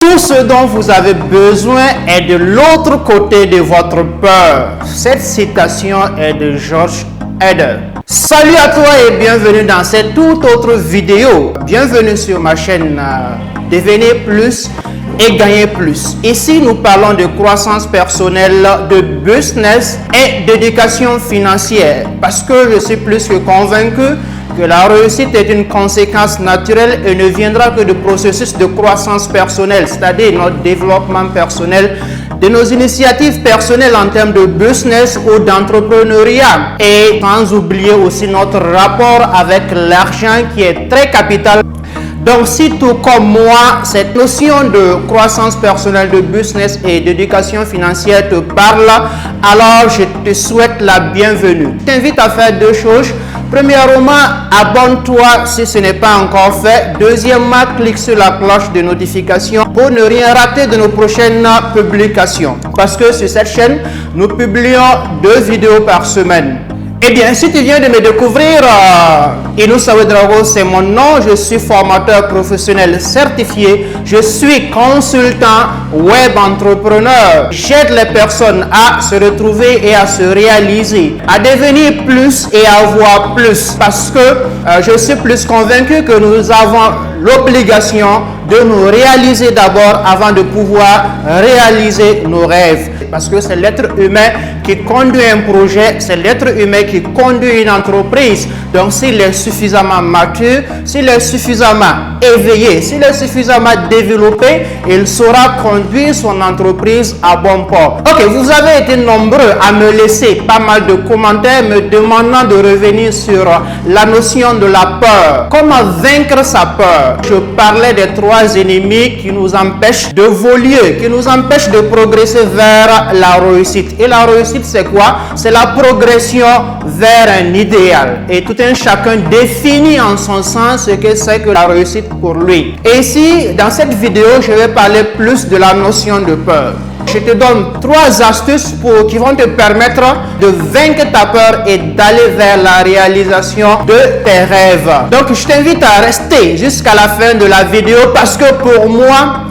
Tout ce dont vous avez besoin est de l'autre côté de votre peur. Cette citation est de George Eder. Salut à toi et bienvenue dans cette toute autre vidéo. Bienvenue sur ma chaîne Devenez plus et gagner plus. Ici, nous parlons de croissance personnelle, de business et d'éducation financière. Parce que je suis plus que convaincu que la réussite est une conséquence naturelle et ne viendra que du processus de croissance personnelle, c'est-à-dire notre développement personnel, de nos initiatives personnelles en termes de business ou d'entrepreneuriat. Et sans oublier aussi notre rapport avec l'argent qui est très capital. Donc, si tout comme moi, cette notion de croissance personnelle, de business et d'éducation financière te parle, alors je te souhaite la bienvenue. Je t'invite à faire deux choses. Premièrement, abonne-toi si ce n'est pas encore fait. Deuxièmement, clique sur la cloche de notification pour ne rien rater de nos prochaines publications. Parce que sur cette chaîne, nous publions 2 vidéos par semaine. Eh bien, si tu viens de me découvrir, Inoussa Ouedraogo, c'est mon nom. Je suis formateur professionnel certifié. Je suis consultant web entrepreneur. J'aide les personnes à se retrouver et à se réaliser, à devenir plus et à avoir plus. Parce que je suis plus convaincu que nous avons l'obligation de nous réaliser d'abord avant de pouvoir réaliser nos rêves. Parce que c'est l'être humain qui conduit un projet, c'est l'être humain qui conduit une entreprise. Donc s'il est suffisamment mature, s'il est suffisamment éveillé, s'il est suffisamment développé, il saura conduire son entreprise à bon port. Ok, vous avez été nombreux à me laisser pas mal de commentaires me demandant de revenir sur la notion de la peur. Comment vaincre sa peur? Je parlais des 3 ennemis qui nous empêchent de voler, qui nous empêchent de progresser vers la réussite. Et la réussite, c'est quoi? C'est la progression vers un idéal. Et tout un chacun définit en son sens ce que c'est que la réussite pour lui. Et ici, dans cette vidéo, je vais parler plus de la notion de peur. Je te donne 3 astuces qui vont te permettre de vaincre ta peur et d'aller vers la réalisation de tes rêves. Donc, je t'invite à rester jusqu'à la fin de la vidéo parce que pour moi,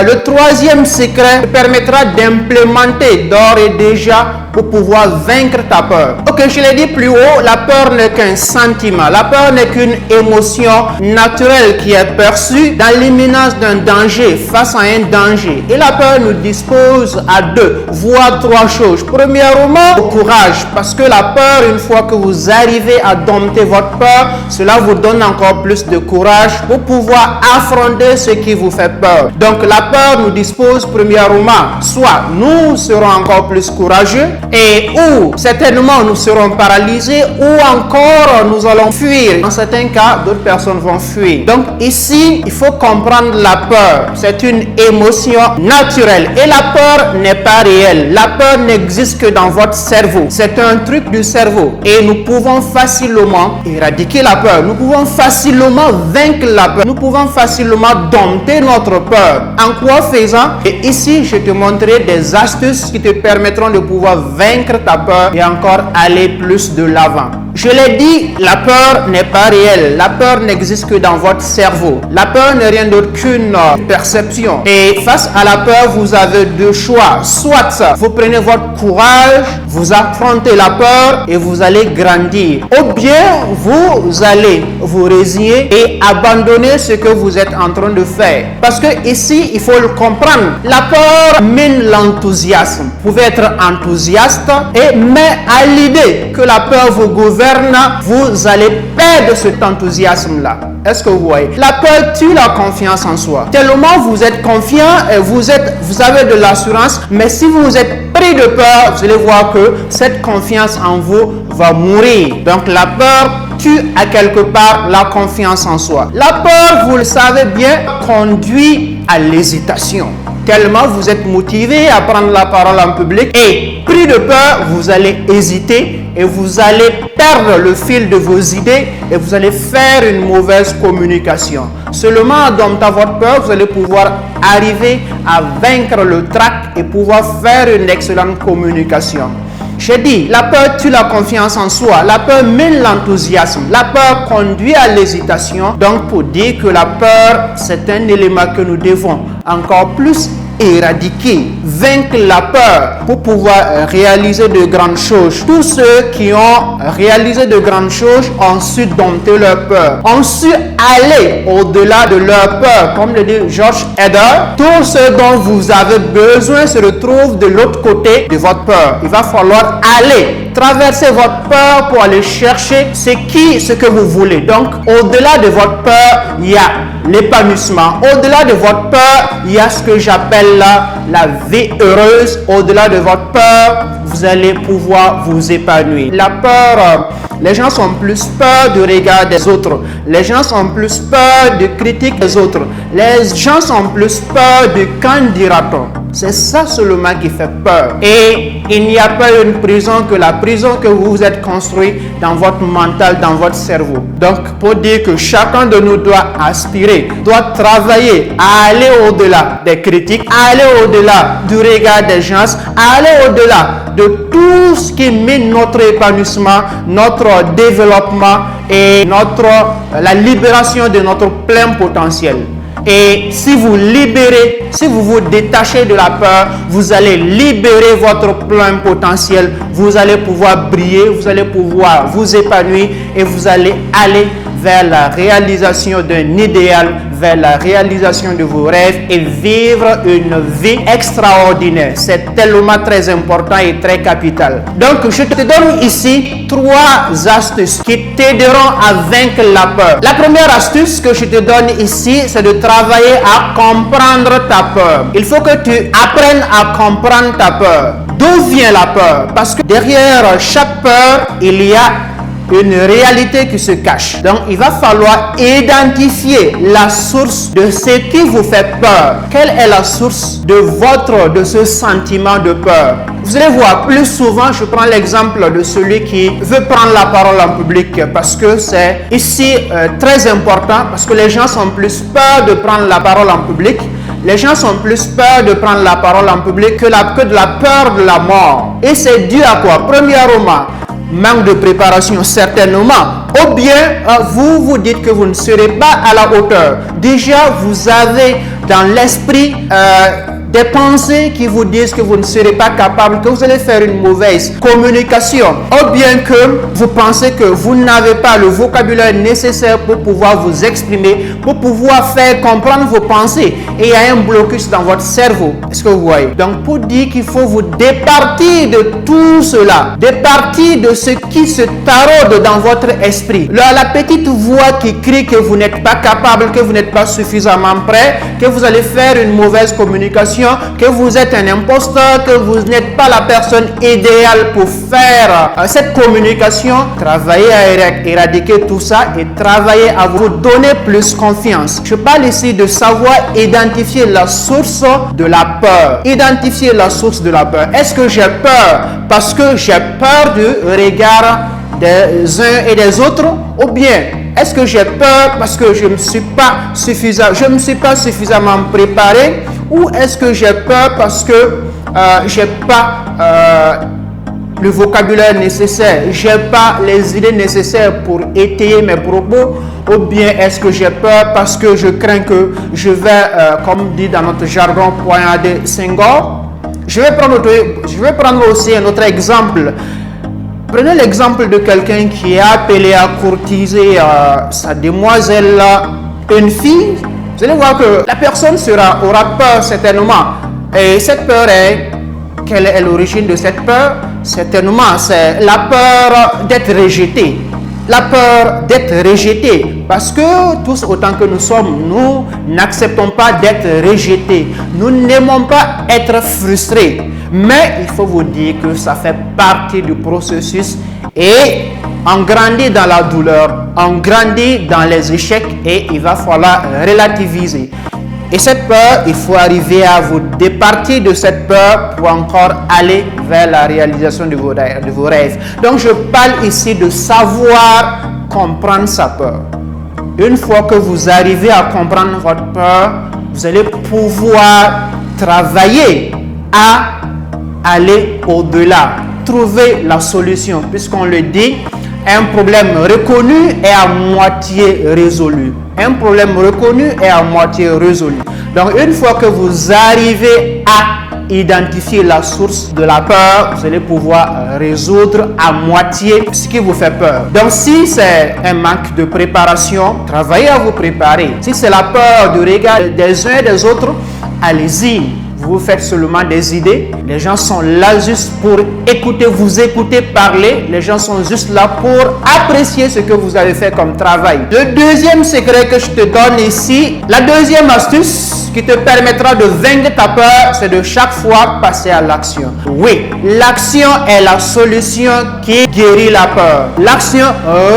le 3e secret te permettra d'implémenter d'ores et déjà pour pouvoir vaincre ta peur. Ok, je l'ai dit plus haut, la peur n'est qu'un sentiment. La peur n'est qu'une émotion naturelle qui est perçue dans l'imminence d'un danger, face à un danger. Et la peur nous dispose à 2, voire 3 choses. Premièrement, au courage, parce que la peur, une fois que vous arrivez à dompter votre peur, cela vous donne encore plus de courage pour pouvoir affronter ce qui vous fait peur. Donc la peur nous dispose premièrement, soit nous serons encore plus courageux, et ou certainement nous serons paralysés, ou encore nous allons fuir. Dans certains cas, d'autres personnes vont fuir. Donc ici, il faut comprendre la peur. C'est une émotion naturelle et la peur n'est pas réelle. La peur n'existe que dans votre cerveau. C'est un truc du cerveau et nous pouvons facilement éradiquer la peur. Nous pouvons facilement vaincre la peur. Nous pouvons facilement dompter notre peur. En quoi faisant? Et ici, je te montrerai des astuces qui te permettront de pouvoir vaincre ta peur et encore aller plus de l'avant. Je l'ai dit, la peur n'est pas réelle. La peur n'existe que dans votre cerveau. La peur n'est rien d'autre qu'une perception. Et face à la peur, vous avez 2 choix. Soit vous prenez votre courage, vous affrontez la peur et vous allez grandir. Ou bien vous allez vous résigner et abandonner ce que vous êtes en train de faire. Parce que ici, il faut le comprendre. La peur mine l'enthousiasme. Vous pouvez être enthousiaste, mais à l'idée que la peur vous gouverne, vous allez perdre cet enthousiasme-là. Est-ce que vous voyez? La peur tue la confiance en soi. Tellement vous êtes confiant et vous avez de l'assurance, mais si vous êtes pris de peur, vous allez voir que cette confiance en vous va mourir. Donc la peur tue à quelque part la confiance en soi. La peur, vous le savez bien, conduit à l'hésitation. Tellement vous êtes motivé à prendre la parole en public et pris de peur, vous allez hésiter et vous allez perdre le fil de vos idées et vous allez faire une mauvaise communication. Seulement en domptant votre peur, vous allez pouvoir arriver à vaincre le trac et pouvoir faire une excellente communication. J'ai dit, la peur tue la confiance en soi. La peur mène l'enthousiasme. La peur conduit à l'hésitation. Donc, pour dire que la peur, c'est un élément que nous devons encore plus éradiquer, vaincre la peur pour pouvoir réaliser de grandes choses. Tous ceux qui ont réalisé de grandes choses ont su dompter leur peur, ont su aller au-delà de leur peur. Comme le dit George Eder, tout ce dont vous avez besoin se retrouve de l'autre côté de votre peur. Il va falloir aller, traverser votre peur pour aller chercher ce que vous voulez. Donc, au-delà de votre peur, il y a l'épanouissement. Au-delà de votre peur, il y a ce que j'appelle la vie heureuse. Au-delà de votre peur, vous allez pouvoir vous épanouir. La peur, les gens sont plus peur du regard des autres. Les gens sont plus peur de critiques des autres. Les gens sont plus peur de qu'en dira-t-on. C'est ça seulement qui fait peur. Et il n'y a pas une prison que la prison que vous vous êtes construit dans votre mental, dans votre cerveau. Donc, pour dire que chacun de nous doit aspirer, doit travailler à aller au-delà des critiques, à aller au-delà du regard des gens, à aller au-delà de tout ce qui met notre épanouissement, notre développement et la libération de notre plein potentiel. Et si vous libérez, si vous vous détachez de la peur, vous allez libérer votre plein potentiel. Vous allez pouvoir briller, vous allez pouvoir vous épanouir et vous allez aller vers la réalisation d'un idéal, vers la réalisation de vos rêves et vivre une vie extraordinaire. C'est tellement très important et très capital. Donc, je te donne ici 3 astuces qui t'aideront à vaincre la peur. La première astuce que je te donne ici, c'est de travailler à comprendre ta peur. Il faut que tu apprennes à comprendre ta peur. D'où vient la peur? Parce que derrière chaque peur, il y a une réalité qui se cache. Donc, il va falloir identifier la source de ce qui vous fait peur. Quelle est la source de ce sentiment de peur? Vous allez voir, plus souvent, je prends l'exemple de celui qui veut prendre la parole en public parce que c'est ici très important parce que les gens sont plus peur de prendre la parole en public. Les gens sont plus peur de prendre la parole en public que de la peur de la mort. Et c'est dû à quoi? Premièrement, manque de préparation certainement, ou bien vous vous dites que vous ne serez pas à la hauteur. Déjà, vous avez dans l'esprit des pensées qui vous disent que vous ne serez pas capable, que vous allez faire une mauvaise communication, ou bien que vous pensez que vous n'avez pas le vocabulaire nécessaire pour pouvoir vous exprimer, pour pouvoir faire comprendre vos pensées. Et il y a un blocus dans votre cerveau. Est-ce que vous voyez? Donc, pour dire qu'il faut vous départir de tout cela, départir de ce qui se taraude dans votre esprit. La petite voix qui crie que vous n'êtes pas capable, que vous n'êtes pas suffisamment prêt, que vous allez faire une mauvaise communication, que vous êtes un imposteur, que vous n'êtes pas la personne idéale pour faire cette communication. Travaillez à éradiquer tout ça et travaillez à vous donner plus confiance. Je parle ici de savoir identifier la source de la peur. Identifier la source de la peur. Est-ce que j'ai peur parce que j'ai peur du regard des uns et des autres, ou bien est-ce que j'ai peur parce que je ne me suis pas suffisamment préparé, ou est-ce que j'ai peur parce que j'ai pas le vocabulaire nécessaire, j'ai pas les idées nécessaires pour étayer mes propos, ou bien est-ce que j'ai peur parce que je crains que je vais, comme dit dans notre jargon, poignarder Senghor. Je vais prendre aussi un autre exemple. Prenez l'exemple de quelqu'un qui a appelé à courtiser sa demoiselle, une fille. Vous allez voir que la personne aura peur certainement. Et cette peur quelle est l'origine de cette peur? Certainement, c'est la peur d'être rejeté. La peur d'être rejeté. Parce que tous autant que nous sommes, nous n'acceptons pas d'être rejetés. Nous n'aimons pas être frustrés. Mais il faut vous dire que ça fait partie du processus et on grandit dans la douleur, on grandit dans les échecs et il va falloir relativiser. Et cette peur, il faut arriver à vous départir de cette peur pour encore aller vers la réalisation de vos rêves. Donc je parle ici de savoir comprendre sa peur. Une fois que vous arrivez à comprendre votre peur, vous allez pouvoir travailler à aller au-delà. trouver la solution, puisqu'on le dit, un problème reconnu est à moitié résolu. Un problème reconnu est à moitié résolu. Donc, une fois que vous arrivez à identifier la source de la peur, vous allez pouvoir résoudre à moitié ce qui vous fait peur. Donc, si c'est un manque de préparation, travaillez à vous préparer. Si c'est la peur du regard des uns et des autres, allez-y. Vous faites seulement des idées. Les gens sont là juste pour écouter, vous écouter parler. Les gens sont juste là pour apprécier ce que vous avez fait comme travail. Le deuxième secret que je te donne ici, la deuxième astuce qui te permettra de vaincre ta peur, c'est de chaque fois passer à l'action. Oui, l'action est la solution qui guérit la peur. L'action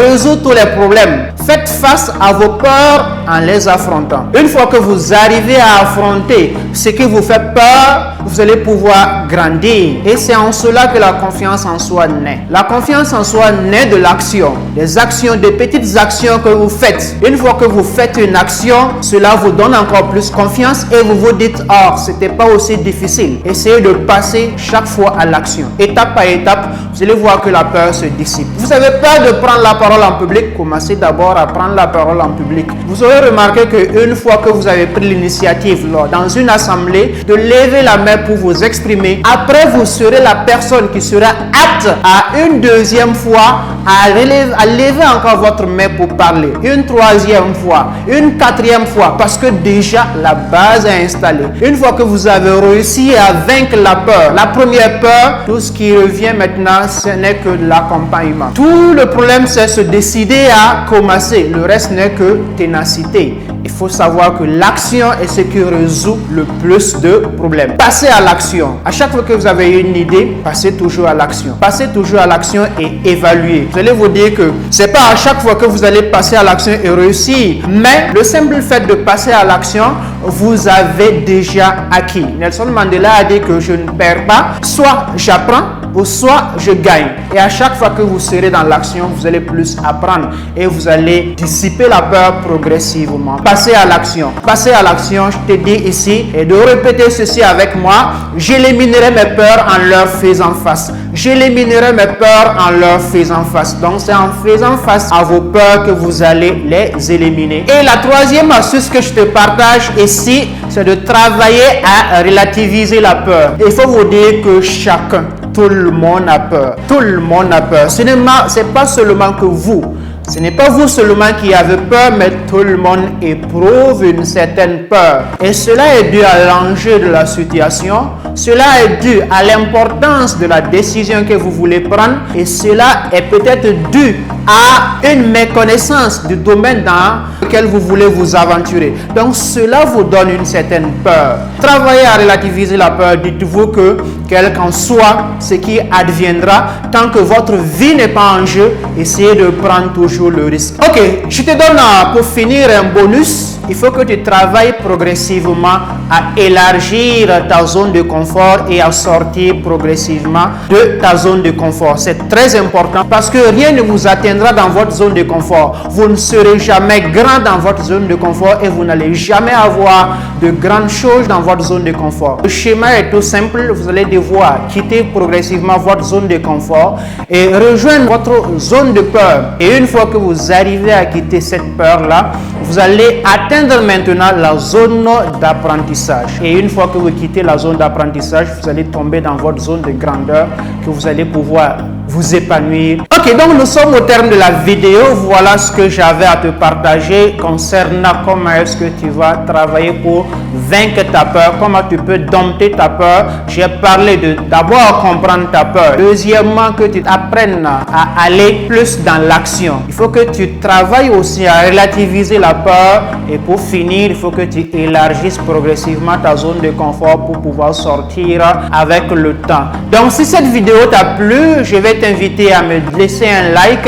résout tous les problèmes. Faites face à vos peurs en les affrontant. Une fois que vous arrivez à affronter ce qui vous fait peur, vous allez pouvoir grandir. Et c'est en cela que la confiance en soi naît. La confiance en soi naît de l'action. Des actions, des petites actions que vous faites. Une fois que vous faites une action, cela vous donne encore plus confiance et vous vous dites, oh, c'était pas aussi difficile. Essayez de passer chaque fois à l'action. Étape par étape, vous allez voir que la peur se dissipe. Vous avez peur de prendre la parole en public, commencez d'abord à prendre la parole en public. Vous aurez remarqué qu'une fois que vous avez pris l'initiative dans une assemblée, de lever la main pour vous exprimer, après vous serez la personne qui sera apte à une deuxième fois à lever encore votre main pour parler, une troisième fois, une quatrième fois, parce que déjà la base est installée. Une fois que vous avez réussi à vaincre la peur, la première peur, tout ce qui revient maintenant, ce n'est que de l'accompagnement. Tout le problème, c'est se décider à commencer. Le reste n'est que ténacité. Il faut savoir que l'action est ce qui résout le plus de problèmes. Passez à l'action. À chaque fois que vous avez une idée, passez toujours à l'action. Passez toujours à l'action et évaluez. Vous allez vous dire que c'est pas à chaque fois que vous allez passer à l'action et réussir, mais le simple fait de passer à l'action, vous avez déjà acquis. Nelson Mandela a dit que je ne perds pas, soit j'apprends, ou soit je gagne. Et à chaque fois que vous serez dans l'action, vous allez plus apprendre et vous allez dissiper la peur progressivement. Passez à l'action. Passez à l'action, je te dis ici, et de répéter ceci avec moi. J'éliminerai mes peurs en leur faisant face. J'éliminerai mes peurs en leur faisant face. Donc c'est en faisant face à vos peurs que vous allez les éliminer. Et la troisième astuce que je te partage ici, c'est de travailler à relativiser la peur. Il faut vous dire que chacun, tout le monde a peur. Tout le monde a peur. Ce n'est pas seulement que vous. Ce n'est pas vous seulement qui avez peur, mais tout le monde éprouve une certaine peur. Et cela est dû à l'enjeu de la situation. Cela est dû à l'importance de la décision que vous voulez prendre. Et cela est peut-être dû à une méconnaissance du domaine dans lequel vous voulez vous aventurer. Donc cela vous donne une certaine peur. Travaillez à relativiser la peur. Dites-vous que quel qu'en soit ce qui adviendra, tant que votre vie n'est pas en jeu, essayez de prendre toujours le risque. Ok, je te donne pour finir un bonus. Il faut que tu travailles progressivement à élargir ta zone de confort et à sortir progressivement de ta zone de confort. C'est très important parce que rien ne vous atteindra dans votre zone de confort. Vous ne serez jamais grand dans votre zone de confort et vous n'allez jamais avoir de grandes choses dans votre zone de confort. Le schéma est tout simple. Vous allez devoir quitter progressivement votre zone de confort et rejoindre votre zone de peur. Et une fois que vous arrivez à quitter cette peur-là, vous allez atteindre maintenant la zone d'apprentissage. Et une fois que vous quittez la zone d'apprentissage, vous allez tomber dans votre zone de grandeur que vous allez pouvoir vous épanouir. Ok, donc nous sommes au terme de la vidéo. Voilà ce que j'avais à te partager concernant comment est-ce que tu vas travailler pour vaincre ta peur, comment tu peux dompter ta peur. J'ai parlé de d'abord comprendre ta peur. Deuxièmement, que tu apprennes à aller plus dans l'action. Il faut que tu travailles aussi à relativiser la peur. Et pour finir, il faut que tu élargisses progressivement ta zone de confort pour pouvoir sortir avec le temps. Donc si cette vidéo t'a plu, je vais t'inviter à me laisser un like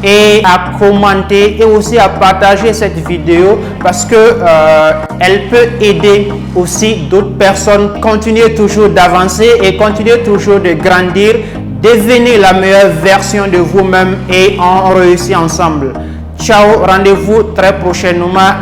et à commenter et aussi à partager cette vidéo parce que elle peut aider aussi d'autres personnes. Continuez toujours d'avancer et continuez toujours de grandir. Devenez la meilleure version de vous-même et on réussit ensemble. Ciao, rendez-vous très prochainement.